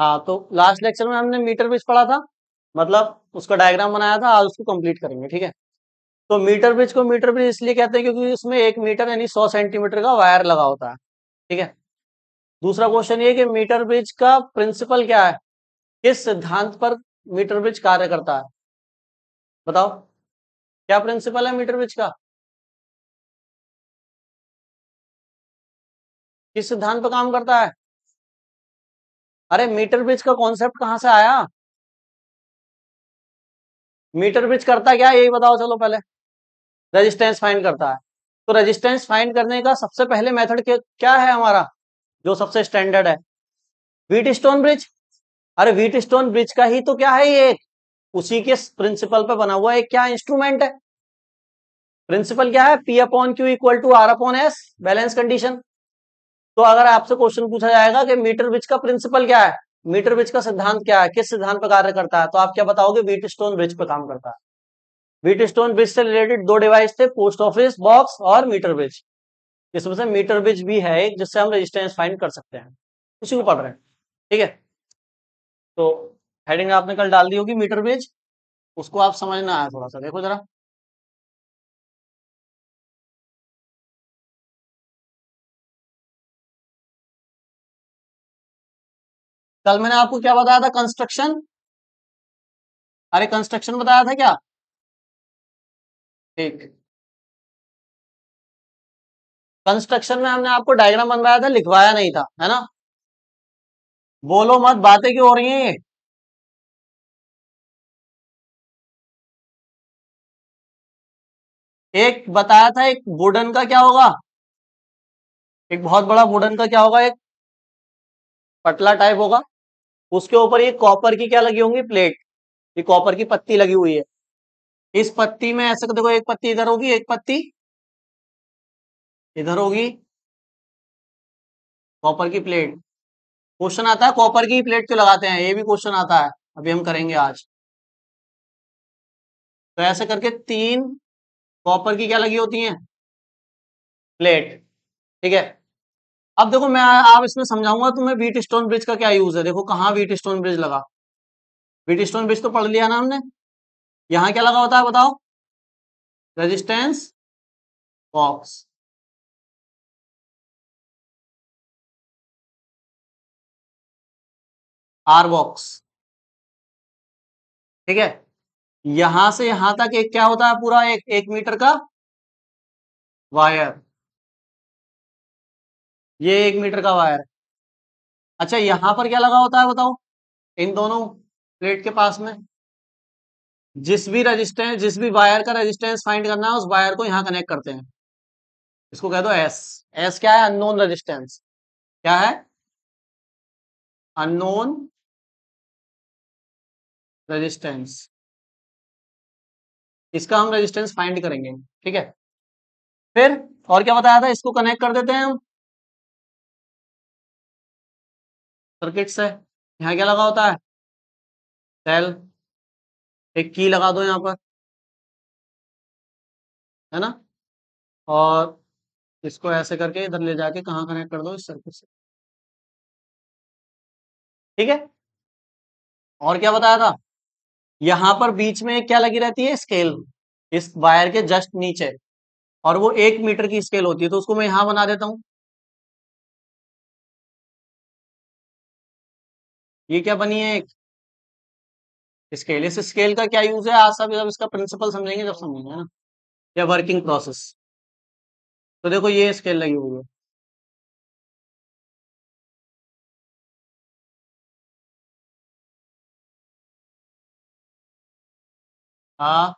हाँ, तो last lecture में हमने मीटर ब्रिज पढ़ा था, मतलब उसका डायग्राम बनाया था, आज उसको कंप्लीट करेंगे। ठीक है, तो मीटर ब्रिज को मीटर ब्रिज इसलिए कहते हैं क्योंकि उसमें 1 मीटर यानी 100 सेंटीमीटर का वायर लगा होता है। ठीक है, दूसरा क्वेश्चन ये कि मीटर ब्रिज का प्रिंसिपल क्या है, किस सिद्धांत पर मीटर ब्रिज कार्य करता है, बताओ क्या प्रिंसिपल है मीटर ब्रिज का, किस सिद्धांत पर काम करता है। अरे मीटर ब्रिज का कॉन्सेप्ट कहां से आया, मीटर ब्रिज करता क्या है यही बताओ चलो पहले। रेजिस्टेंस फाइंड करता है, तो रेजिस्टेंस फाइंड करने का सबसे पहले मेथड क्या है हमारा, जो सबसे स्टैंडर्ड है, व्हीट स्टोन ब्रिज। अरे व्हीट स्टोन ब्रिज का ही तो क्या है ये, उसी के प्रिंसिपल पे बना हुआ एक क्या इंस्ट्रूमेंट है, प्रिंसिपल क्या है, P upon Q equal to R upon S, balance condition. तो अगर आपसे क्वेश्चन पूछा जाएगा कि मीटर ब्रिज का प्रिंसिपल क्या है, मीटर ब्रिज का सिद्धांत क्या है, किस सिद्धांत पर कार्य करता है, तो आप क्या बताओगे, व्हीट स्टोन ब्रिज पर काम करता है। व्हीट स्टोन ब्रिज से रिलेटेड दो डिवाइस थे, पोस्ट ऑफिस बॉक्स और मीटर ब्रिज। इसमें से मीटर ब्रिज भी है एक जिससे हम रेजिस्टेंस फाइंड कर सकते हैं, उसी को पढ़ रहे हैं। ठीक है, तो हेडिंग आपने कल डाल दी होगी मीटर ब्रिज, उसको आप समझना है थोड़ा सा, देखो जरा। कल मैंने आपको क्या बताया था, कंस्ट्रक्शन, अरे कंस्ट्रक्शन बताया था क्या। ठीक, कंस्ट्रक्शन में हमने आपको डायग्राम बनवाया था, लिखवाया नहीं था, है ना। बोलो मत, बातें क्यों हो रही हैं ये। एक बताया था, एक वुडन का क्या होगा, एक बहुत बड़ा वुडन का क्या होगा, एक पतला टाइप होगा, उसके ऊपर ये कॉपर की क्या लगी होंगी, प्लेट, ये कॉपर की पत्ती लगी हुई है। इस पत्ती में ऐसे देखो, एक पत्ती इधर होगी, एक पत्ती इधर होगी, कॉपर की प्लेट। क्वेश्चन आता है कॉपर की प्लेट क्यों लगाते हैं, ये भी क्वेश्चन आता है, अभी हम करेंगे आज। तो ऐसे करके तीन कॉपर की क्या लगी होती हैं, प्लेट। ठीक है, अब देखो मैं आप इसमें समझाऊंगा तुम्हें व्हीट स्टोन ब्रिज का क्या यूज है, देखो कहाँ व्हीट स्टोन ब्रिज लगा। व्हीट स्टोन ब्रिज तो पढ़ लिया ना हमने, यहाँ क्या लगा होता है बताओ, रेजिस्टेंस बॉक्स। Are box. ठीक है, यहां से यहां तक एक क्या होता है, पूरा एक 1 मीटर का वायर, ये 1 मीटर का वायर। अच्छा यहां पर क्या लगा होता है बताओ, इन दोनों प्लेट के पास में, जिस भी रेजिस्टेंस, जिस भी वायर का रेजिस्टेंस फाइंड करना है उस वायर को यहां कनेक्ट करते हैं, इसको कह दो एस। एस क्या है, अननोन रेजिस्टेंस, क्या है, अननोन रेजिस्टेंस, इसका हम रेजिस्टेंस फाइंड करेंगे। ठीक है, फिर और क्या बताया था, इसको कनेक्ट कर देते हैं हम सर्किट से। यहाँ क्या लगा होता है, सेल, एक की लगा दो यहाँ पर, है ना, और इसको ऐसे करके इधर ले जाके कहाँ कनेक्ट कर दो, इस सर्किट से। ठीक है, और क्या बताया था, यहाँ पर बीच में क्या लगी रहती है, स्केल, इस वायर के जस्ट नीचे, और वो 1 मीटर की स्केल होती है, तो उसको मैं यहाँ बना देता हूँ। ये क्या बनी है, एक स्केल। इस स्केल का क्या यूज है, आज सब जब इसका प्रिंसिपल समझेंगे जब समझेंगे, है ना, या वर्किंग प्रोसेस। तो देखो ये स्केल लगी हुई है, हाँ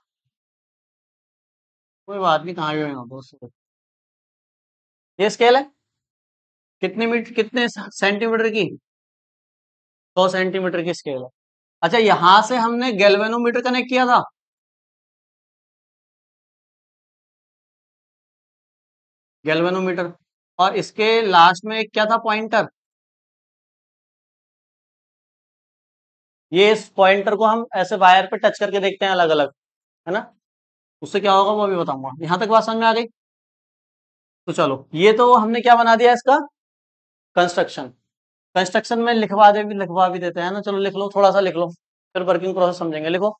कोई बात नहीं, कहाँ भी हो दोस्तों। ये स्केल है, कितने मीटर, कितने सेंटीमीटर की, 100 सेंटीमीटर की स्केल है। अच्छा यहां से हमने गैल्वेनोमीटर कनेक्ट किया था, गैल्वेनोमीटर, और इसके लास्ट में एक क्या था, पॉइंटर। ये इस पॉइंटर को हम ऐसे वायर पे टच करके देखते हैं अलग अलग, है ना, उससे क्या होगा वो भी बताऊंगा। यहां तक बात समझ में आ गई, तो चलो ये तो हमने क्या बना दिया इसका, कंस्ट्रक्शन। कंस्ट्रक्शन में लिखवा भी देते हैं ना, चलो लिख लो, थोड़ा सा लिख लो, फिर वर्किंग प्रोसेस समझेंगे। लिखो।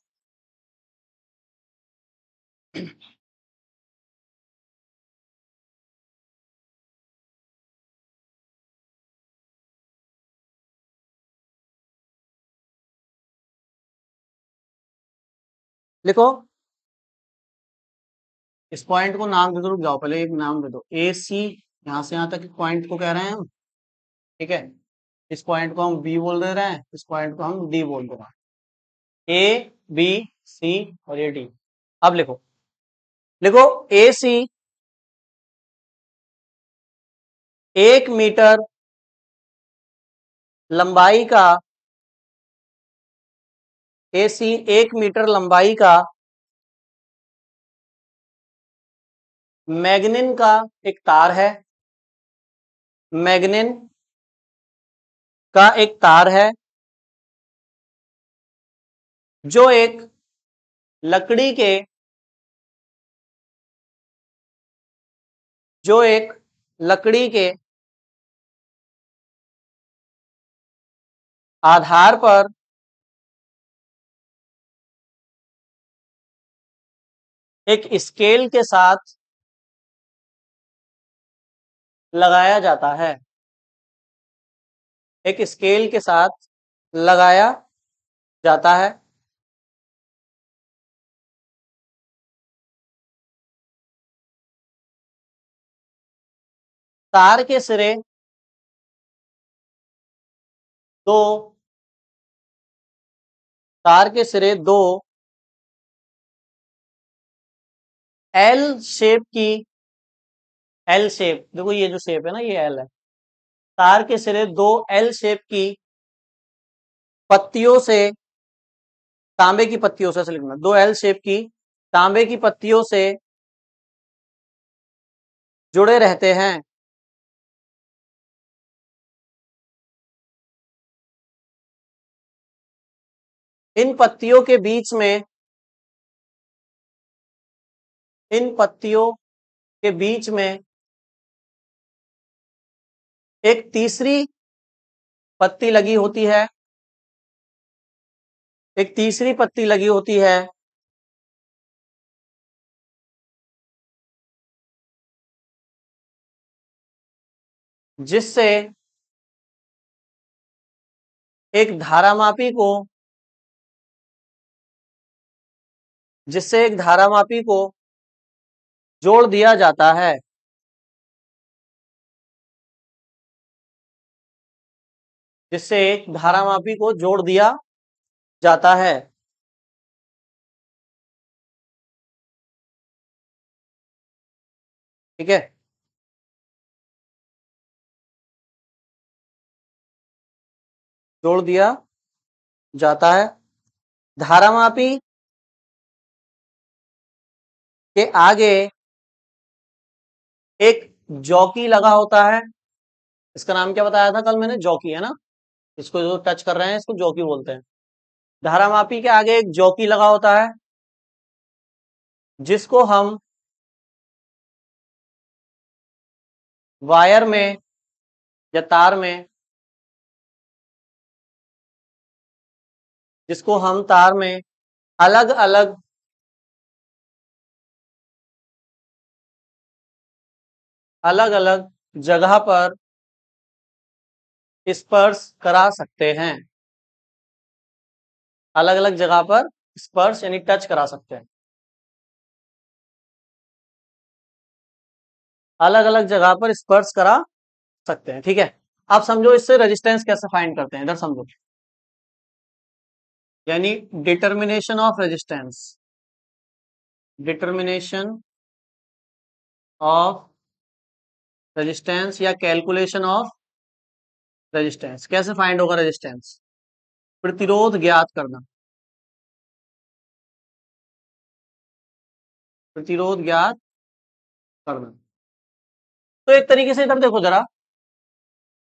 लिखो। इस पॉइंट को नाम दे दो, रुक जाओ, पहले एक नाम दे दो, ए सी, यहां से यहां तक पॉइंट को कह रहे हैं हम, ठीक है। इस पॉइंट को हम बी बोल दे रहे हैं, इस पॉइंट को हम डी बोल दे रहे हैं, ए बी सी और ये डी। अब लिखो। लिखो ए सी 1 मीटर लंबाई का, ए सी 1 मीटर लंबाई का मैग्नीन का एक तार है, मैग्नीन का एक तार है, जो एक लकड़ी के, जो एक लकड़ी के आधार पर एक स्केल के साथ लगाया जाता है, एक स्केल के साथ लगाया जाता है। तार के सिरे दो, तार के सिरे दो एल शेप की, एल शेप, देखो ये जो शेप है ना, ये एल है। तार के सिरे दो एल शेप की पत्तियों से, तांबे की पत्तियों से, ऐसे लिखना, दो एल शेप की तांबे की पत्तियों से जुड़े रहते हैं। इन पत्तियों के बीच में, इन पत्तियों के बीच में एक तीसरी पत्ती लगी होती है, एक तीसरी पत्ती लगी होती है, जिससे एक धारामापी को, जिससे एक धारामापी को जोड़ दिया जाता है। जिससे एक धारामापी को जोड़ दिया जाता है। ठीक है। जोड़ दिया जाता है। धारामापी के आगे एक जॉकी लगा होता है। इसका नाम क्या बताया था कल मैंने? जॉकी, है ना। इसको जो टच कर रहे हैं इसको जॉकी बोलते हैं। धारामापी के आगे एक जॉकी लगा होता है, जिसको हम वायर में या तार में, जिसको हम तार में अलग अलग, अलग अलग जगह पर स्पर्श करा सकते हैं। अलग अलग जगह पर स्पर्श यानी टच करा सकते हैं। अलग अलग जगह पर स्पर्श करा सकते हैं। ठीक है। आप समझो इससे रेजिस्टेंस कैसे फाइंड करते हैं, इधर समझो। यानी determination of resistance, determination of resistance या कैलकुलेशन ऑफ रेजिस्टेंस। कैसे फाइंड होगा रेजिस्टेंस? प्रतिरोध ज्ञात करना, प्रतिरोध ज्ञात करना। तो एक तरीके से इधर देखो जरा,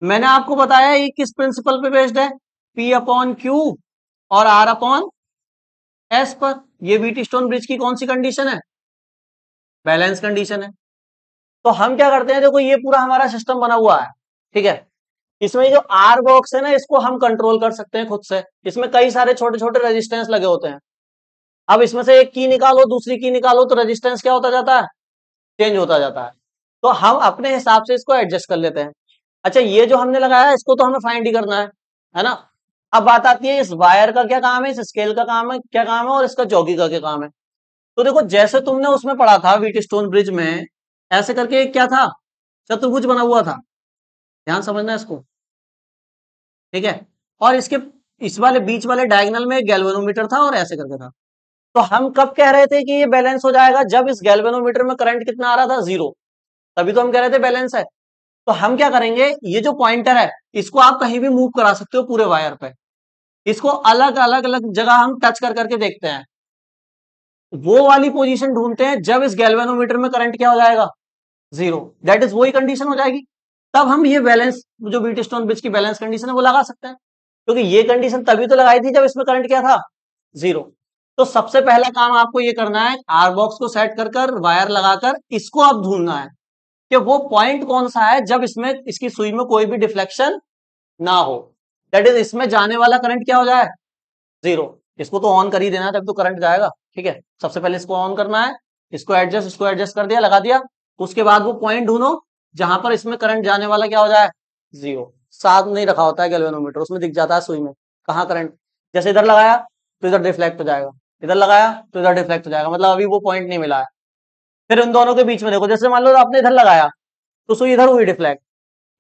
मैंने आपको बताया ये किस प्रिंसिपल पे बेस्ड है, P अपॉन Q और R अपॉन S पर। ये व्हीटस्टोन ब्रिज की कौन सी कंडीशन है? बैलेंस कंडीशन है। तो हम क्या करते हैं, देखो ये पूरा हमारा सिस्टम बना हुआ है, ठीक है। इसमें जो आर बॉक्स है ना, इसको हम कंट्रोल कर सकते हैं खुद से। इसमें कई सारे छोटे छोटे रेजिस्टेंस लगे होते हैं। अब इसमें से एक की निकालो, दूसरी की निकालो, तो रेजिस्टेंस क्या होता जाता है, चेंज होता जाता है। तो हम अपने हिसाब से इसको एडजस्ट कर लेते हैं। अच्छा, ये जो हमने लगाया है इसको तो हमें फाइंड ही करना है ना। अब बात आती है इस वायर का क्या काम है, इस स्केल का काम है क्या काम है, और इसका जॉकी का क्या काम है। तो देखो, जैसे तुमने उसमें पढ़ा था व्हीटस्टोन ब्रिज में, ऐसे करके एक क्या था, चतुर्भुज बना हुआ था। ध्यान समझना इसको, ठीक है। और इसके इस वाले बीच वाले डायगोनल में एक गैल्वेनोमीटर था और ऐसे करके था। तो हम कब कह रहे थे कि ये बैलेंस हो जाएगा, जब इस गैल्वेनोमीटर में करंट कितना आ रहा था, 0। तभी तो हम कह रहे थे बैलेंस है। तो हम क्या करेंगे, ये जो पॉइंटर है इसको आप कहीं भी मूव करा सकते हो पूरे वायर पे। इसको अलग अलग अलग जगह हम टच कर करके देखते हैं। वो वाली पोजीशन ढूंढते हैं जब इस गैल्वेनोमीटर में करंट क्या हो जाएगा, 0। दैट इज वही कंडीशन हो जाएगी। तब हम ये बैलेंस, जो व्हीटस्टोन ब्रिज की बैलेंस कंडीशन है वो लगा सकते हैं। क्योंकि ये कंडीशन तभी तो लगाई थी जब इसमें करंट क्या था, 0। तो सबसे पहला काम आपको ये करना है, आर बॉक्स को सेट कर कर वायर लगाकर इसको आप ढूंढना है कि वो पॉइंट कौन सा है जब इसमें इसकी सुई में कोई भी डिफ्लेक्शन ना हो। दैट इज इसमें जाने वाला करंट क्या हो जाए, 0। इसको तो ऑन कर ही देना है तब तो करंट जाएगा, ठीक है। सबसे पहले इसको ऑन करना है, इसको एडजस्ट कर दिया, लगा दिया। उसके बाद वो पॉइंट ढूंढो जहां पर इसमें करंट जाने वाला क्या हो जाए, 0। साथ नहीं रखा होता है गैल्वेनोमीटर, उसमें दिख जाता है सुई में कहाँ करंट। जैसे इधर लगाया तो इधर डिफ्लेक्ट हो जाएगा, इधर लगाया तो इधर डिफ्लेक्ट हो जाएगा, मतलब अभी वो पॉइंट नहीं मिला है। फिर इन दोनों के बीच में देखो, जैसे मान लो आपने इधर लगाया तो सुई इधर हुई डिफ्लेक्ट,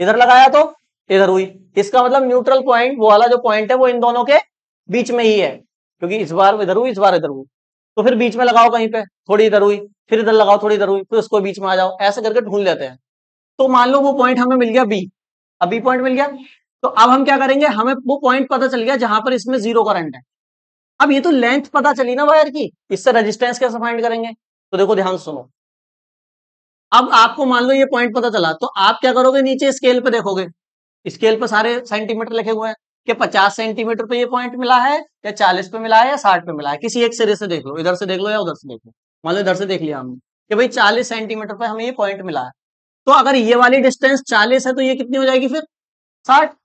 इधर लगाया तो इधर हुई। इसका मतलब न्यूट्रल पॉइंट, वो वाला जो पॉइंट है वो इन दोनों के बीच में ही है, क्योंकि इस बार इधर हुई, इस बार इधर हुई। तो फिर बीच में लगाओ कहीं पे, थोड़ी इधर हुई, फिर इधर लगाओ, थोड़ी इधर हुई, फिर उसको बीच में आ जाओ, ऐसे करके ढूंढ लेते हैं। तो मान लो वो पॉइंट हमें मिल गया बी, अब बी पॉइंट मिल गया। तो अब हम क्या करेंगे, हमें वो पॉइंट पता चल गया जहां पर इसमें 0 करंट है। अब ये तो लेंथ पता चली ना वायर की, इससे रेजिस्टेंस कैसे फाइंड करेंगे। तो देखो ध्यान से सुनो, अब आपको मान लो ये पॉइंट पता चला, तो आप क्या करोगे, नीचे स्केल पे देखोगे, स्केल पे सारे सेंटीमीटर लिखे हुए हैं कि 50 सेंटीमीटर पे ये पॉइंट मिला है, या 40 पे मिला है, या 60 पे मिला है। किसी एक सिरे से देख लो, इधर से देख लो या उधर से देख लो। मान लो इधर से देख लिया हमने कि भाई 40 सेंटीमीटर पे हमें ये पॉइंट मिला है। तो अगर ये वाली डिस्टेंस 40 है तो ये कितनी हो जाएगी फिर, 60।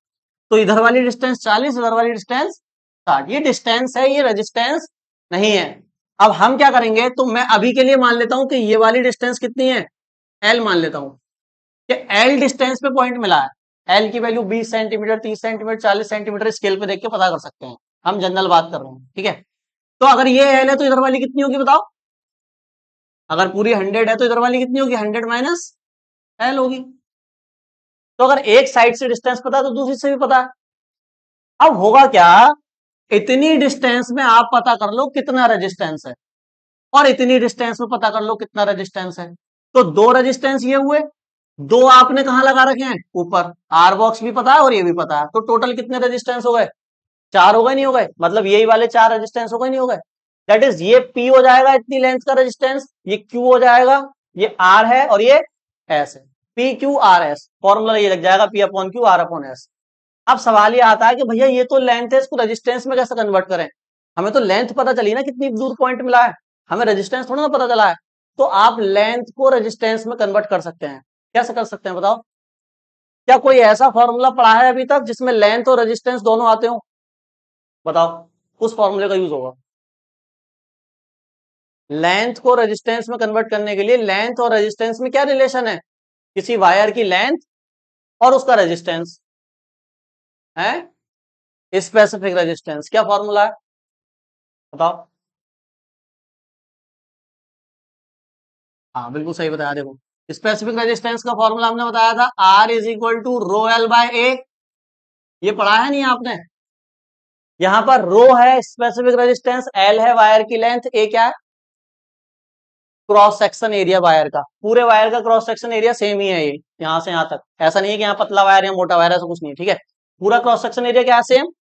तो इधर वाली डिस्टेंस 40, इधर वाली डिस्टेंस 60। ये डिस्टेंस है, ये रेजिस्टेंस नहीं है। अब हम क्या करेंगे, तो मैं अभी के लिए मान लेता हूं कि ये वाली डिस्टेंस कितनी है, एल मान लेता हूं कि एल डिस्टेंस पे पॉइंट मिला है। एल की value 20 centimetre, 30 centimetre, 40 centimetre scale पे देख के पता कर सकते हैं। हम जनरल बात कर रहे हैं, ठीक है। तो अगर ये एल है तो इधर वाली कितनी होगी बताओ, अगर पूरी 100 है तो इधर वाली कितनी होगी, 100 माइनस एल होगी। तो अगर एक साइड से डिस्टेंस पता है तो दूसरी से भी पता है। अब होगा क्या, इतनी डिस्टेंस में आप पता कर लो कितना रेजिस्टेंस है, और इतनी डिस्टेंस में पता कर लो कितना रेजिस्टेंस है। तो दो रेजिस्टेंस ये हुए, दो आपने कहां लगा रखे हैं, ऊपर। आर बॉक्स भी पता है और ये भी पता है, तो टोटल कितने रेजिस्टेंस हो गए, 4 हो गए, नहीं हो गए, मतलब यही वाले 4 रेजिस्टेंस हो गए, नहीं हो गए। दैट इज ये पी हो जाएगा इतनी लेंथ का रेजिस्टेंस, ये क्यू हो जाएगा, ये आर है और ये एस है। P Q R S, formula ये लग जाएगा, P upon Q R upon S. अब सवाल ये आता है कि भैया ये तो लेंथ है, इसको रेजिस्टेंस में कैसे कन्वर्ट करें। हमें तो लेंथ पता चली ना कितनी दूर पॉइंट मिला है, हमें रेजिस्टेंस थोड़ा ना पता चला है। तो आप लेंथ को रेजिस्टेंस में कन्वर्ट कर सकते हैं। कैसे कर सकते हैं बताओ, क्या कोई ऐसा फॉर्मूला पढ़ा है अभी तक जिसमें लेंथ और रेजिस्टेंस दोनों आते हो, बताओ। उस फॉर्मूले का यूज होगा। लेंथ को रेजिस्टेंस में कन्वर्ट करने के लिए, लेंथ और रेजिस्टेंस में क्या रिलेशन है, किसी वायर की लेंथ और उसका रेजिस्टेंस है, स्पेसिफिक रेजिस्टेंस। क्या फॉर्मूला है बताओ। हाँ बिल्कुल सही बताया, देखो स्पेसिफिक रेजिस्टेंस का फॉर्मूला हमने बताया था, R is equal to rho L by A. ये पढ़ा है नहीं आपने, यहां पर रो है स्पेसिफिक रेजिस्टेंस, एल है वायर की लेंथ, ए क्या है, क्रॉस सेक्शन एरिया वायर का। पूरे वायर का क्रॉस सेक्शन एरिया सेम ही है, ये यहां से यहां तक। ऐसा नहीं है कि यहाँ पतला वायर या मोटा वायर, ऐसा कुछ नहीं है, ठीक है। पूरा क्रॉस सेक्शन एरिया क्या है, सेम।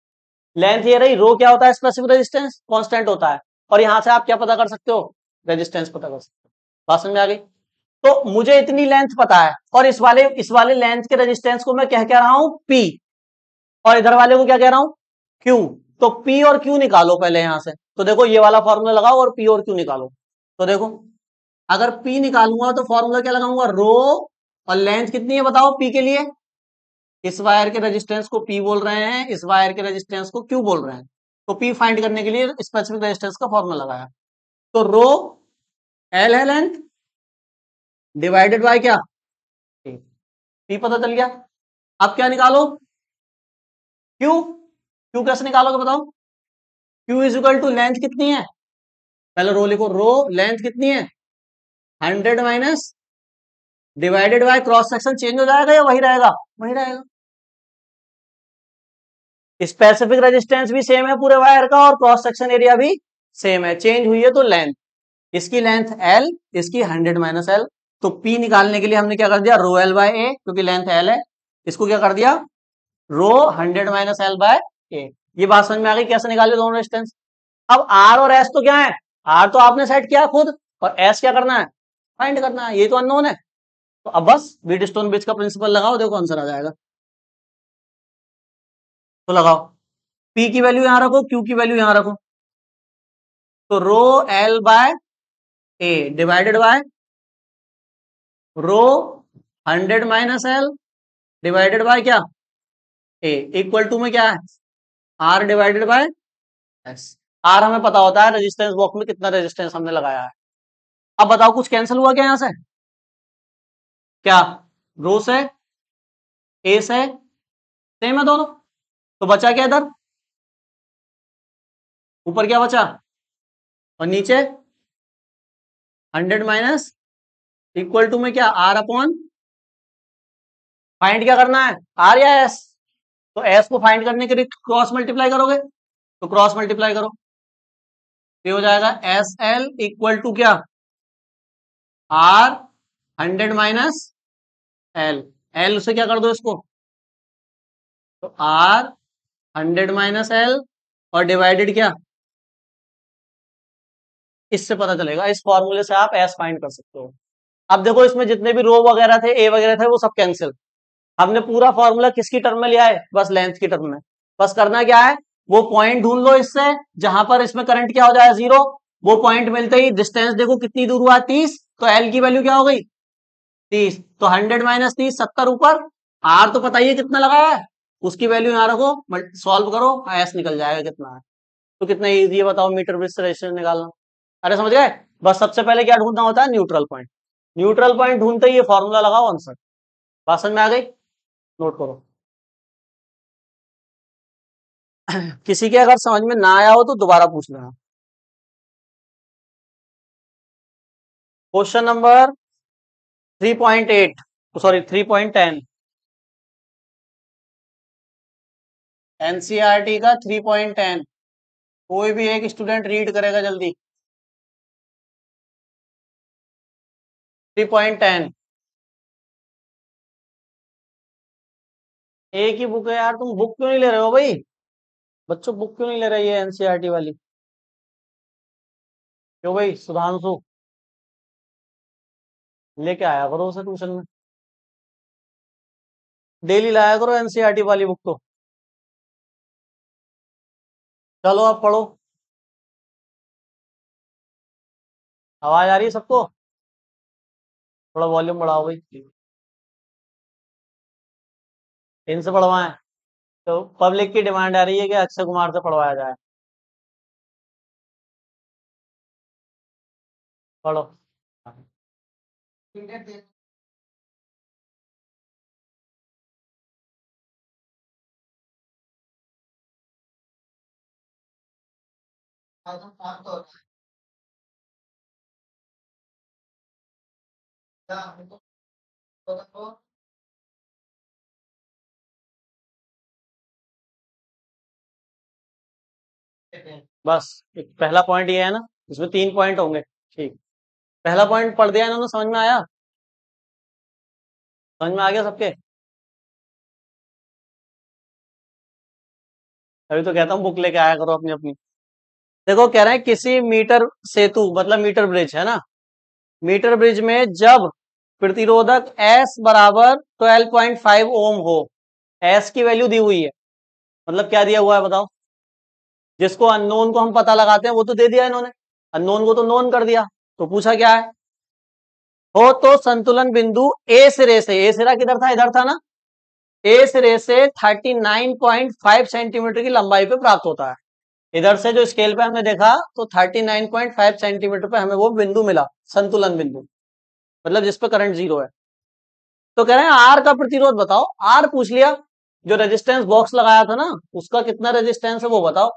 लेंथ ये रही, रो क्या होता है, स्पेसिफिक रेजिस्टेंस, कांस्टेंट होता है। और यहां से आप क्या पता कर सकते हो, रेजिस्टेंस पता कर सकते हो। बात समझ में आ गई। तो मुझे इतनी लेंथ पता है, और इस वाले लेंथ के रेजिस्टेंस को मैं क्या रहा हूं, पी, और इधर वाले को क्या कह रहा हूं, क्यू। तो पी और क्यू निकालो पहले यहां से। तो देखो ये वाला फॉर्मूला लगाओ और पी और क्यू निकालो। तो देखो, अगर पी निकालूंगा तो फॉर्मूला क्या लगाऊंगा, रो, और लेंथ कितनी है बताओ पी के लिए, इस वायर के रेजिस्टेंस को P बोल रहे हैं, इस वायर के रेजिस्टेंस को Q बोल रहे हैं। तो P फाइंड करने के लिए स्पेसिफिक रेजिस्टेंस का फॉर्मूला लगाया। तो रो L है लेंथ डिवाइडेड बाय क्या, P पता चल गया। अब क्या निकालो, Q। Q कैसे निकालोगे बताओ? Q is equal to length कितनी है, पहले रो लिखो, रो लेंथ कितनी है 100 minus divided by cross section change हो जाएगा या वही रहेगा? वही रहेगा। स्पेसिफिक रेजिस्टेंस भी सेम है पूरे वायर का और क्रॉस सेक्शन एरिया भी सेम है, चेंज हुई है तो लेंथ, इसकी लेंथ L, इसकी 100 माइनस L। तो P निकालने के लिए हमने क्या कर दिया, रो L बाय A, क्योंकि लेंथ L है, इसको क्या कर दिया रो 100 माइनस L बाय A। ये बात समझ में आ गई कैसे निकाले दोनों रेजिस्टेंस। अब R और S तो क्या है, R तो आपने सेट किया खुद, और S क्या करना है, फाइंड करना है, ये तो अननोन है। तो अब बस व्हीटस्टोन ब्रिज का प्रिंसिपल लगाओ, देखो आंसर आ जाएगा। तो लगाओ, P की वैल्यू यहां रखो, Q की वैल्यू यहां रखो, तो rho L by A divided by rho 100 minus L divided by क्या A, इक्वल टू में क्या है R divided by S। R हमें पता होता है रेजिस्टेंस बॉक्स में कितना रेजिस्टेंस हमने लगाया है। अब बताओ कुछ कैंसिल हुआ क्या यहां से, क्या रो से A से सेम है दोनों, तो बचा क्या इधर, ऊपर क्या बचा और नीचे 100 माइनस इक्वल टू में क्या R अपॉन, फाइंड क्या करना है R या S, तो S को फाइंड करने के लिए क्रॉस मल्टीप्लाई करोगे, तो क्रॉस मल्टीप्लाई करो, ये हो जाएगा SL इक्वल टू क्या R 100 माइनस L, L से क्या कर दो इसको, तो R 100 माइनस L और डिवाइडेड क्या, इससे पता चलेगा, इस फॉर्मूले से आप S फाइंड कर सकते हो। अब देखो इसमें जितने भी रो वगैरह थे A वगैरह थे वो सब कैंसिल, हमने पूरा फॉर्मूला किसकी टर्म में लिया है, बस लेंथ की टर्म में। बस करना क्या है, वो पॉइंट ढूंढ लो इससे जहां पर इसमें करंट क्या हो जाए जीरो, वो पॉइंट मिलते ही डिस्टेंस देखो कितनी दूर हुआ 30, तो एल की वैल्यू क्या हो गई 30, तो 100 माइनस 30 70 ऊपर, आर तो पता ही है कितना लगाया है, उसकी वैल्यू यहाँ रखो, सॉल्व करो, एस निकल जाएगा कितना है। तो कितना ईजी है बताओ मीटर ब्रिज से रेजिस्टेंस निकालना। अरे समझ गए, बस सबसे पहले क्या ढूंढना होता है, न्यूट्रल पॉइंट। न्यूट्रल पॉइंट ढूंढते ही ये फॉर्मूला लगाओ आंसर। बात समझ में आ गई, नोट करो। किसी के अगर समझ में ना आया हो तो दोबारा पूछ लेना। क्वेश्चन नंबर 3.8, सॉरी 3.10, एनसीईआरटी का 3.10, कोई भी एक स्टूडेंट रीड करेगा जल्दी। 3.10 एक ही बुक है यार, तुम बुक क्यों नहीं ले रहे हो भाई, बच्चों बुक क्यों नहीं ले रही है एनसीईआरटी वाली, क्यों भाई सुधांशु, लेके आया करो उसे ट्यूशन में, डेली लाया करो एनसीईआरटी वाली बुक तो। चलो अब पढ़ो, आवाज आ रही है सबको, थोड़ा वॉल्यूम बढ़ाओ भाई, इनसे पढ़वाएं। तो पब्लिक की डिमांड आ रही है कि अक्षय कुमार से पढ़वाया जाए, पढ़ो। बस एक पहला पॉइंट ये है ना, इसमें 3 पॉइंट होंगे, ठीक। पहला पॉइंट पढ़ दिया इन्होंने, समझ में आया, समझ में आ गया सबके, अभी तो कहता हूँ बुक लेके आया करो अपनी अपनी। देखो कह रहे हैं किसी मीटर सेतु मतलब मीटर ब्रिज है ना, मीटर ब्रिज में जब प्रतिरोधक S बराबर 12.5 ओम हो, S की वैल्यू दी हुई है, मतलब क्या दिया हुआ है बताओ, जिसको अननोन को हम पता लगाते हैं वो तो दे दिया इन्होंने, अननोन को तो नोन कर दिया, तो पूछा क्या है, हो तो संतुलन बिंदु ए सिरे से, ए सिरा किधर था, इधर था ना, ए सिरे से 39.5 सेंटीमीटर की लंबाई पे प्राप्त होता है। इधर से जो स्केल पे हमने देखा तो 39.5 सेंटीमीटर पे हमें वो बिंदु मिला, संतुलन बिंदु, मतलब जिस पे करंट जीरो है। तो कह रहे हैं आर का प्रतिरोध बताओ। आर पूछ लिया, जो रेजिस्टेंस बॉक्स लगाया था ना उसका कितना रेजिस्टेंस है वो बताओ।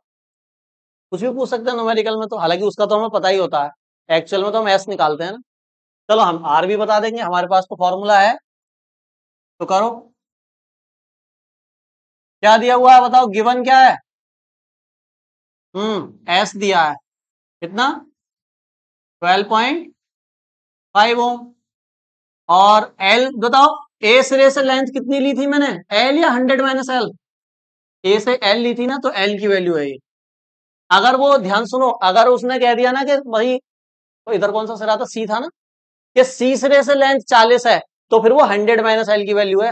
कुछ भी पूछ सकते हैं न्यूमेरिकल में, तो हालांकि उसका तो हमें पता ही होता है, एक्चुअल में तो हम एस निकालते हैं ना। चलो हम आर भी बता देंगे, हमारे पास तो फॉर्मूला है। तो करो, क्या दिया हुआ है बताओ, गिवन क्या है? एस दिया है, कितना? 12.5 ओम। और एल बताओ, ए सिरे से लेंथ कितनी ली थी मैंने, एल या 100 माइनस एल? ए से एल ली थी ना, तो एल की वैल्यू है ये। अगर वो ध्यान सुनो, अगर उसने कह दिया ना कि भाई, तो इधर कौन सा सिरा था, सी था ना, कि सी सिरे से लेंथ 40 है, तो फिर वो 100 माइनस एल की वैल्यू है।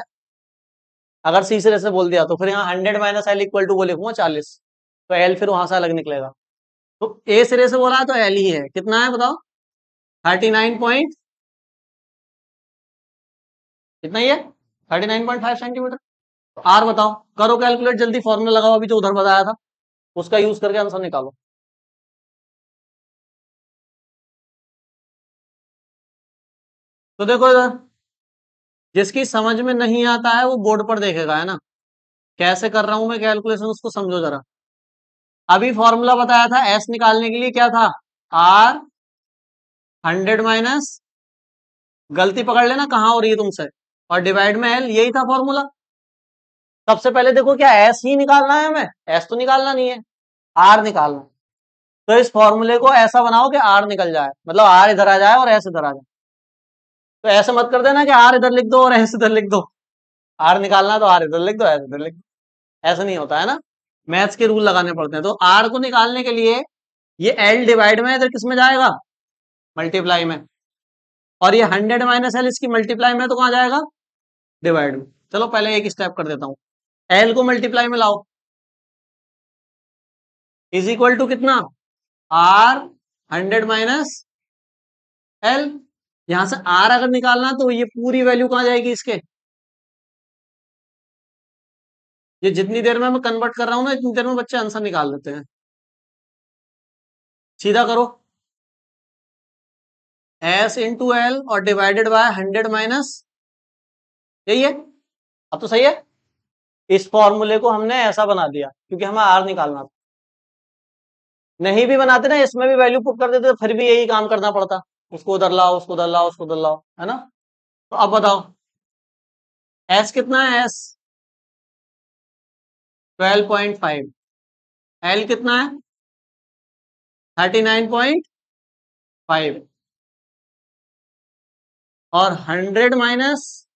अगर सी सिरे से बोल दिया तो फिर यहाँ 100 माइनस एल इक्वल टू वो लिखूंगा 40, तो एल फिर वहां से अलग निकलेगा। तो ए सिरे से बोला है तो एल ही है, कितना है बताओ? 39 पॉइंट, कितना ही है? 39.5 सेंटीमीटर। आर बताओ, करो कैलकुलेट जल्दी, फॉर्मूला लगाओ, अभी जो उधर बताया था उसका यूज करके आंसर निकालो। तो देखो इधर, जिसकी समझ में नहीं आता है वो बोर्ड पर देखेगा, है ना? कैसे कर रहा हूं मैं कैलकुलेशन, उसको समझो जरा। अभी फॉर्मूला बताया था एस निकालने के लिए, क्या था? आर 100 माइनस, गलती पकड़ लेना कहाँ हो रही है तुमसे, और डिवाइड में एल, यही था फॉर्मूला। सबसे पहले देखो, क्या एस ही निकालना है हमें? एस तो निकालना नहीं है, आर निकालना है। तो इस फॉर्मूले को ऐसा बनाओ कि आर निकल जाए, मतलब आर इधर आ जाए और एस इधर आ जाए। तो ऐसे मत कर देना कि आर इधर लिख दो और एस इधर लिख दो। आर निकालना है तो आर इधर लिख दो, एस इधर लिख दो। ऐसा नहीं होता है ना, मैथ्स के रूल लगाने पड़ते हैं। तो आर को निकालने के लिए ये एल डिवाइड में इधर किस में जाएगा, मल्टीप्लाई में। और ये 100 माइनस एल इसकी मल्टीप्लाई में, तो कहाँ जाएगा, डिवाइड में। चलो पहले एक स्टेप कर देता हूं, एल को मल्टीप्लाई में लाओ, इज इक्वल टू कितना, आर 100 माइनस एल। यहां से आर अगर निकालना तो ये पूरी वैल्यू कहां जाएगी इसके, ये जितनी देर में मैं कन्वर्ट कर रहा हूं ना, इतनी देर में बच्चे आंसर निकाल लेते हैं। सीधा करो, एस इंटू एल और डिवाइडेड बाय 100 माइनस, यही है। अब तो सही है। इस फॉर्मूले को हमने ऐसा बना दिया क्योंकि हमें आर निकालना था। नहीं भी बनाते ना, इसमें भी वैल्यू पुट कर देते तो फिर भी यही काम करना पड़ता, उसको उधर लाओ, उसको उधर लाओ, उसको उधर लाओ, है ना? तो अब बताओ, एस कितना है, एस 12.5, एल कितना है, 39.5, और 100 माइनस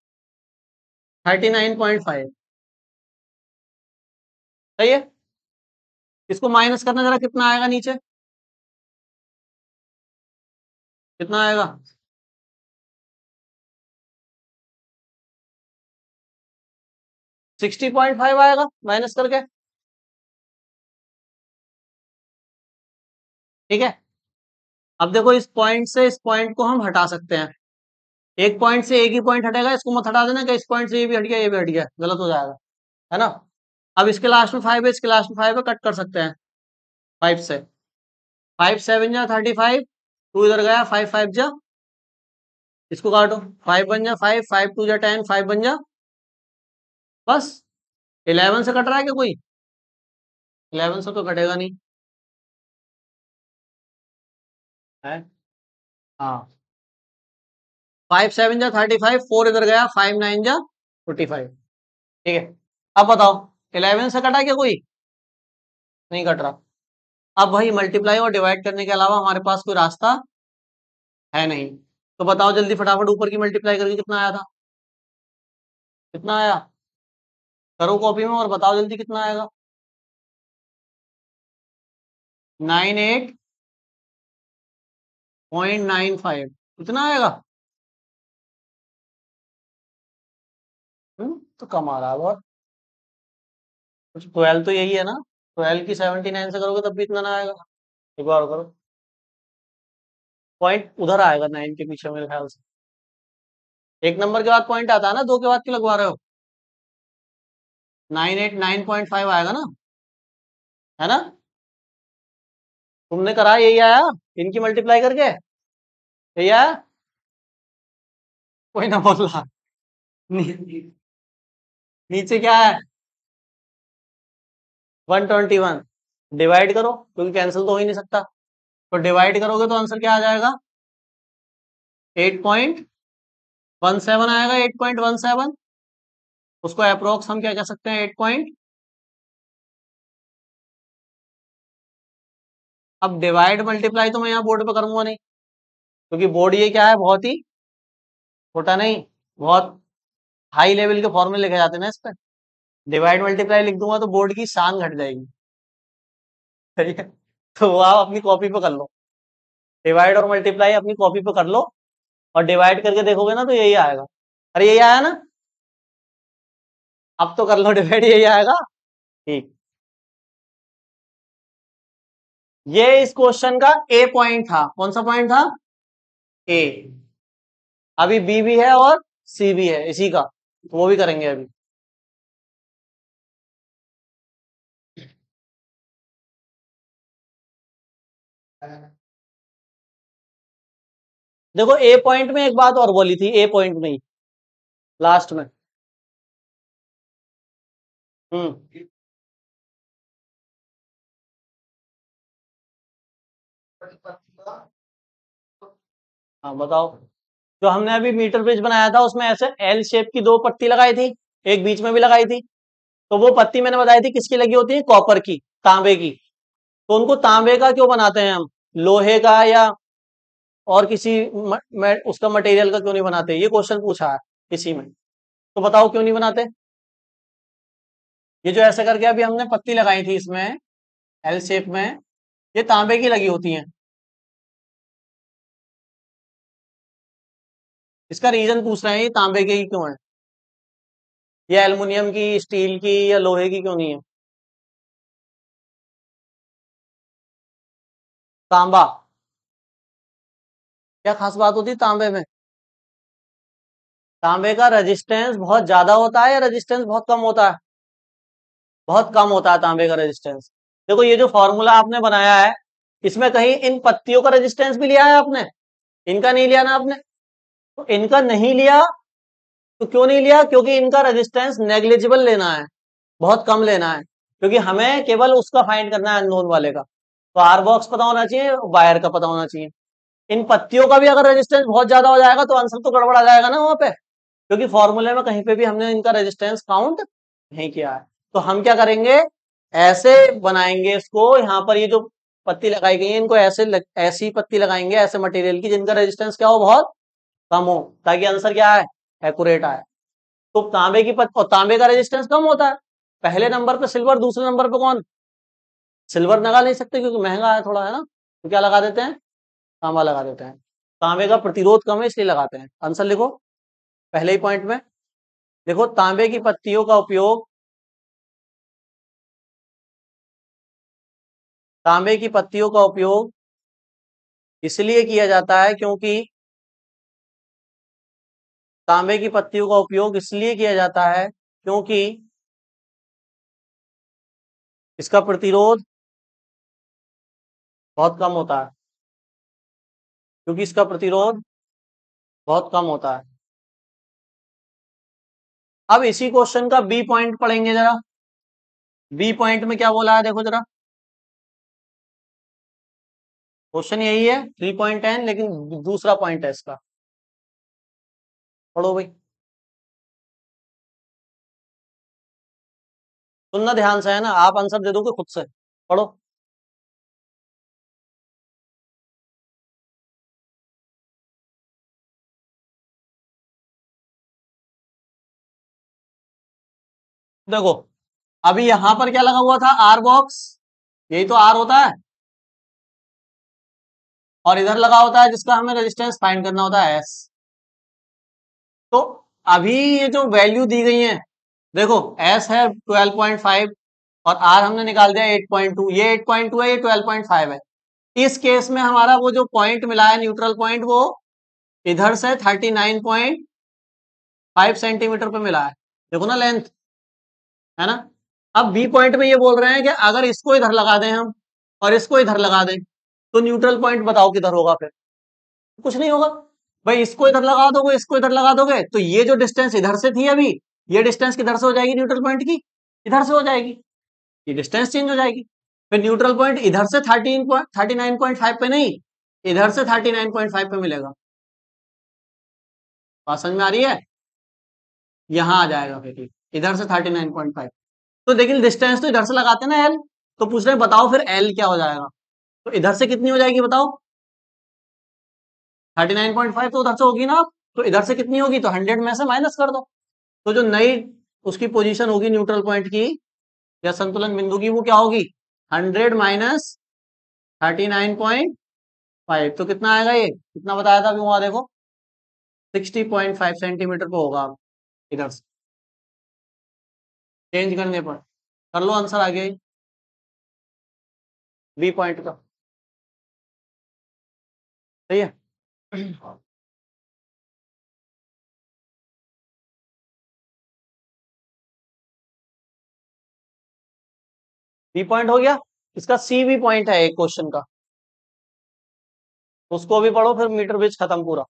39.5, सही है। इसको माइनस करना जरा, कितना आएगा नीचे, कितना आएगा? 60.5 आएगा माइनस करके, ठीक है। अब देखो, इस पॉइंट से इस पॉइंट को हम हटा सकते हैं, एक पॉइंट से एक ही पॉइंट हटेगा, इसको मत हटा देना कि इस पॉइंट से ये भी हट गया, ये भी हट गया, गलत हो जाएगा, है ना? अब इसके लास्ट में 5 है, इसके लास्ट में 5 है, कट कर सकते हैं 5 से। 5 7 जा 35, 2 इधर गया, 5 5 जा, इसको काटो, 5 बन जा 5, 5 2 जा 10, 5 बन जा, बस। 11 से कट रहा है क्या कोई? 11 से तो कटेगा नहीं, है? हाँ, 5 7 जा 35, 4 इधर गया, 5 9 जा 45, ठीक है। अब बताओ, 11 से कटा क्या कोई? नहीं कट रहा। अब भाई मल्टीप्लाई और डिवाइड करने के अलावा हमारे पास कोई रास्ता है नहीं। तो बताओ जल्दी फटाफट, ऊपर की मल्टीप्लाई करके कितना आया था, कितना आया? करो कॉपी में और बताओ जल्दी कितना आएगा। 98.95, कितना आएगा? तो कम आ रहा है बहुत। 12 तो यही है ना, 12 की 79 से करोगे तब भी इतना ना आएगा। एक बार और करो, पॉइंट उधर आएगा 9 के पीछे मेरे ख्याल से। एक नंबर के बाद पॉइंट आता है ना, दो के बाद क्यों लगवा रहे हो? 989.5 आएगा ना, है ना? तुमने करा यही आया इनकी मल्टीप्लाई करके, यही आया? कोई ना बोल रहा। नी- नीचे क्या है? 121। डिवाइड करो क्योंकि कैंसिल तो हो ही नहीं सकता, तो डिवाइड करोगे तो आंसर क्या आ जाएगा? 8.17 आएगा। 8.17, उसको अप्रोक्स हम क्या कह सकते हैं? 8 पॉइंट। अब डिवाइड मल्टीप्लाई तो मैं यहाँ बोर्ड पे करूंगा नहीं, क्योंकि बोर्ड ये क्या है, बहुत ही छोटा नहीं, बहुत हाई लेवल के फॉर्मूले लिखे जाते हैं ना इस पे। डिवाइड मल्टीप्लाई लिख दूंगा तो बोर्ड की शान घट जाएगी। ठीक है, तो वो आप अपनी कॉपी पे कर लो, डिवाइड और मल्टीप्लाई अपनी कॉपी पे कर लो, और डिवाइड करके देखोगे ना तो यही आएगा। अरे यही आया ना? अब तो कर लो डिवाइड, यही आएगा। ठीक, ये इस क्वेश्चन का ए पॉइंट था। कौन सा पॉइंट था? ए। अभी बी भी है और सी भी है इसी का, तो वो भी करेंगे अभी। देखो ए पॉइंट में एक बात और बोली थी, ए पॉइंट में ही लास्ट में। हम्म। हाँ बताओ। जो हमने अभी मीटर ब्रिज बनाया था उसमें ऐसे एल शेप की दो पट्टी लगाई थी, एक बीच में भी लगाई थी। तो वो पत्ती मैंने बताई थी किसकी लगी होती है? कॉपर की, तांबे की। तो उनको तांबे का क्यों बनाते हैं हम, लोहे का या और किसी उसका मटेरियल का क्यों नहीं बनाते? ये क्वेश्चन पूछा है इसी में, तो बताओ क्यों नहीं बनाते? ये जो ऐसे करके अभी हमने पत्ती लगाई थी इसमें एल शेप में, ये तांबे की लगी होती हैं। इसका रीजन पूछ रहे हैं, ये तांबे के ही क्यों है? ये एल्युमिनियम की, स्टील की या लोहे की क्यों नहीं है? तांबा। क्या खास बात होती है तांबे में? तांबे का रेजिस्टेंस बहुत ज्यादा होता है या रेजिस्टेंस बहुत कम होता है? बहुत कम होता है तांबे का रेजिस्टेंस। देखो ये जो फॉर्मूला आपने बनाया है, इसमें कहीं इन पत्तियों का रेजिस्टेंस भी लिया है आपने? इनका नहीं लिया ना आपने? तो इनका नहीं लिया, तो क्यों नहीं लिया? क्योंकि इनका रेजिस्टेंस नेग्लिजिबल लेना है, बहुत कम लेना है, क्योंकि हमें केवल उसका फाइंड करना है, अननोन वाले का। तो आर बॉक्स पता होना चाहिए, वायर का पता होना चाहिए। इन पत्तियों का भी अगर रेजिस्टेंस बहुत ज्यादा हो जाएगा तो आंसर तो गड़बड़ आ जाएगा ना वहां पे, क्योंकि फॉर्मूले में कहीं पे भी हमने इनका रेजिस्टेंस काउंट नहीं किया है। तो हम क्या करेंगे, ऐसे बनाएंगे इसको। यहाँ पर ये जो पत्ती लगाई गई है इनको ऐसी पत्ती लगाएंगे ऐसे मटेरियल की जिनका रेजिस्टेंस क्या हो, बहुत कम हो, ताकि आंसर क्या आए, एक्यूरेट आए। तो तांबे की पत्ती, और तांबे का रेजिस्टेंस कम होता है। पहले नंबर पे सिल्वर, दूसरे नंबर पे कौन? सिल्वर लगा नहीं सकते क्योंकि महंगा है थोड़ा, है ना, तो क्या लगा देते हैं? तांबा लगा देते हैं। तांबे का प्रतिरोध कम है इसलिए लगाते हैं। आंसर लिखो पहले ही पॉइंट में। देखो तांबे की पत्तियों का उपयोग, तांबे की पत्तियों का उपयोग इसलिए किया जाता है क्योंकि, तांबे की पत्तियों का उपयोग इसलिए किया जाता है क्योंकि इसका प्रतिरोध बहुत कम होता है, क्योंकि इसका प्रतिरोध बहुत कम होता है। अब इसी क्वेश्चन का बी पॉइंट पढ़ेंगे जरा। बी पॉइंट में क्या बोला है देखो जरा। क्वेश्चन यही है 3.10, लेकिन दूसरा पॉइंट है इसका। पढ़ो भाई, सुनना ध्यान से, है ना, आप आंसर दे दोगे खुद से। पढ़ो। देखो अभी यहां पर क्या लगा हुआ था? आर बॉक्स, यही तो आर होता है। और इधर लगा होता है जिसका हमें रेजिस्टेंस फाइंड करना होता है, एस। तो अभी ये जो वैल्यू दी गई है, देखो एस है 12.5 और आर हमने निकाल दिया 8.2। ये 8.2 है, ये 12.5 है। इस केस में हमारा वो जो पॉइंट मिला है, न्यूट्रल पॉइंट, वो इधर से 39.5 सेंटीमीटर पे मिला है। देखो ना लेंथ, है ना। अब बी पॉइंट में ये बोल रहे हैं कि अगर इसको इधर लगा दें हम और इसको इधर लगा दें तो न्यूट्रल पॉइंट बताओ किधर होगा फिर। कुछ नहीं होगा भाई, इसको इधर लगा दोगे इसको इधर लगा दोगे तो ये जो डिस्टेंस इधर से थी अभी, ये डिस्टेंस किधर से हो जाएगी न्यूट्रल पॉइंट की, इधर से हो जाएगी, ये डिस्टेंस चेंज हो जाएगी। फिर न्यूट्रल पॉइंट इधर से 39.5 पे नहीं, इधर से 39.5 पे मिलेगा। बात समझ में आ रही है, यहां आ जाएगा फिर इधर से 39.5। तो लेकिन डिस्टेंस तो इधर से लगाते ना एल, तो पूछ रहे बताओ फिर एल क्या हो जाएगा, तो इधर से कितनी हो जाएगी बताओ, 39.5 तो उधर से होगी ना, तो इधर से कितनी होगी, तो 100 में से माइनस कर दो। तो जो नई उसकी पोजीशन होगी न्यूट्रल पॉइंट की या संतुलन बिंदु की, वो क्या होगी, 100 माइनस 39.5। तो कितना आएगा, ये कितना बताया था अभी वहां देखो, 60.5 सेंटीमीटर पे होगा इधर से चेंज करने पर। कर लो आंसर आगे बी पॉइंट का, सही है। बी पॉइंट हो गया। इसका सी भी पॉइंट है एक क्वेश्चन का, उसको भी पढ़ो फिर मीटर ब्रिज खत्म पूरा।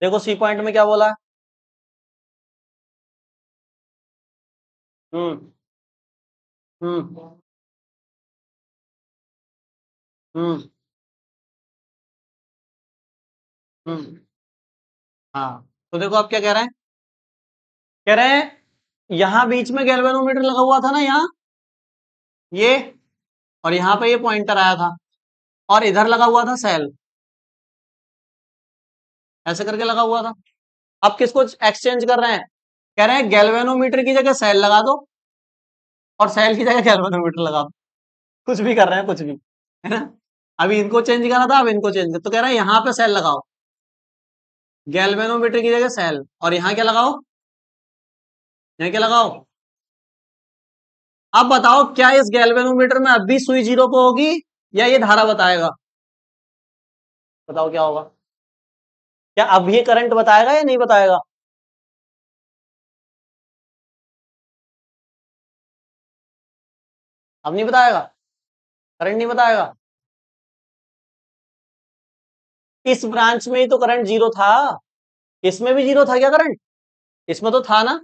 देखो सी पॉइंट में क्या बोला है। हम्म हम्म हम्म हम्म। हाँ तो देखो आप क्या कह रहे हैं, कह रहे हैं यहां बीच में गैल्वेनोमीटर लगा हुआ था ना, यहाँ ये, और यहाँ पे ये पॉइंटर आया था, और इधर लगा हुआ था सेल, ऐसे करके लगा हुआ था। अब किसको एक्सचेंज कर रहे हैं, कह रहे हैं गैल्वेनोमीटर की जगह सेल लगा दो और सेल की जगह गैल्वेनोमीटर लगा दो। कुछ भी कर रहे हैं कुछ भी, है ना। अभी इनको चेंज करा था, अब इनको चेंज कर, तो कह रहे हैं यहाँ पे सेल लगाओ, गैल्वेनोमीटर की जगह सेल, और यहाँ क्या लगाओ, यहाँ क्या लगाओ। अब बताओ क्या इस गैल्वेनोमीटर में अब भी सुई जीरो पे होगी या ये धारा बताएगा, बताओ क्या होगा, क्या अब ये करंट बताएगा या नहीं बताएगा। अब नहीं बताएगा, करंट नहीं बताएगा। इस ब्रांच में ही तो करंट जीरो था, इसमें भी जीरो था क्या करंट, इसमें तो था ना।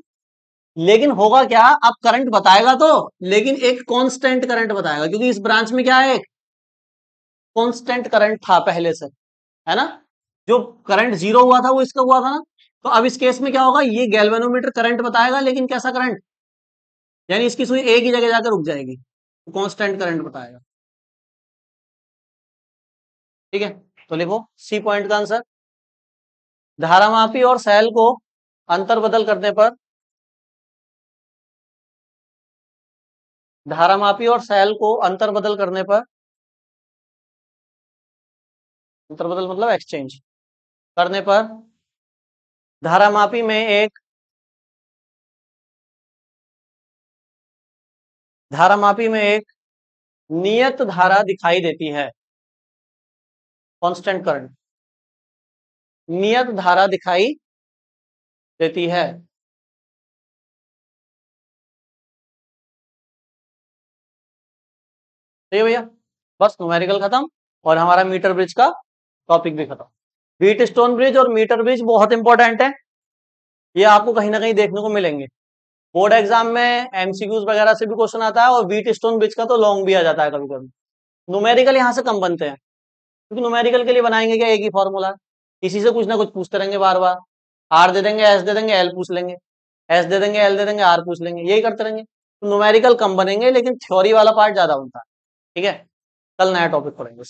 लेकिन होगा क्या, अब करंट बताएगा तो, लेकिन एक कांस्टेंट करंट बताएगा, क्योंकि इस ब्रांच में क्या है, एक कांस्टेंट करंट था पहले से, है ना। जो करंट जीरो हुआ था वो इसका हुआ था ना। तो अब इस केस में क्या होगा, ये गैल्वेनोमीटर करंट बताएगा, लेकिन कैसा करंट, यानी इसकी सुई एक ही जगह जाकर रुक जाएगी, तो कांस्टेंट करंट बताएगा। ठीक है, तो लिखो सी पॉइंट का आंसर, धारामापी और सेल को अंतर बदल करने पर, धारामापी और सेल को अंतर बदल करने पर, अंतर बदल मतलब एक्सचेंज करने पर, धारामापी में एक, धारामापी में एक नियत धारा दिखाई देती है, कांस्टेंट करंट, नियत धारा दिखाई देती है। तो ये भैया बस न्यूमेरिकल खत्म, और हमारा मीटर ब्रिज का टॉपिक भी खत्म। व्हीट स्टोन ब्रिज और मीटर ब्रिज बहुत इंपॉर्टेंट है, ये आपको कहीं ना कहीं देखने को मिलेंगे बोर्ड एग्जाम में, एमसीक्यूज वगैरह से भी क्वेश्चन आता है, और व्हीट स्टोन ब्रिज का तो लॉन्ग भी आ जाता है कभी कभी। न्यूमेरिकल यहाँ से कम बनते हैं, क्योंकि न्यूमेरिकल के लिए बनाएंगे क्या, एक ही फॉर्मूला, इसी से कुछ ना कुछ पूछते रहेंगे बार बार, आर दे देंगे, एस दे देंगे, एल पूछ लेंगे, एस दे देंगे, एल दे देंगे, आर पूछ लेंगे, यही करते रहेंगे। तो न्यूमेरिकल कम बनेंगे, लेकिन थ्योरी वाला पार्ट ज्यादा बनता है। ठीक है, कल नया टॉपिक पढ़ेंगे।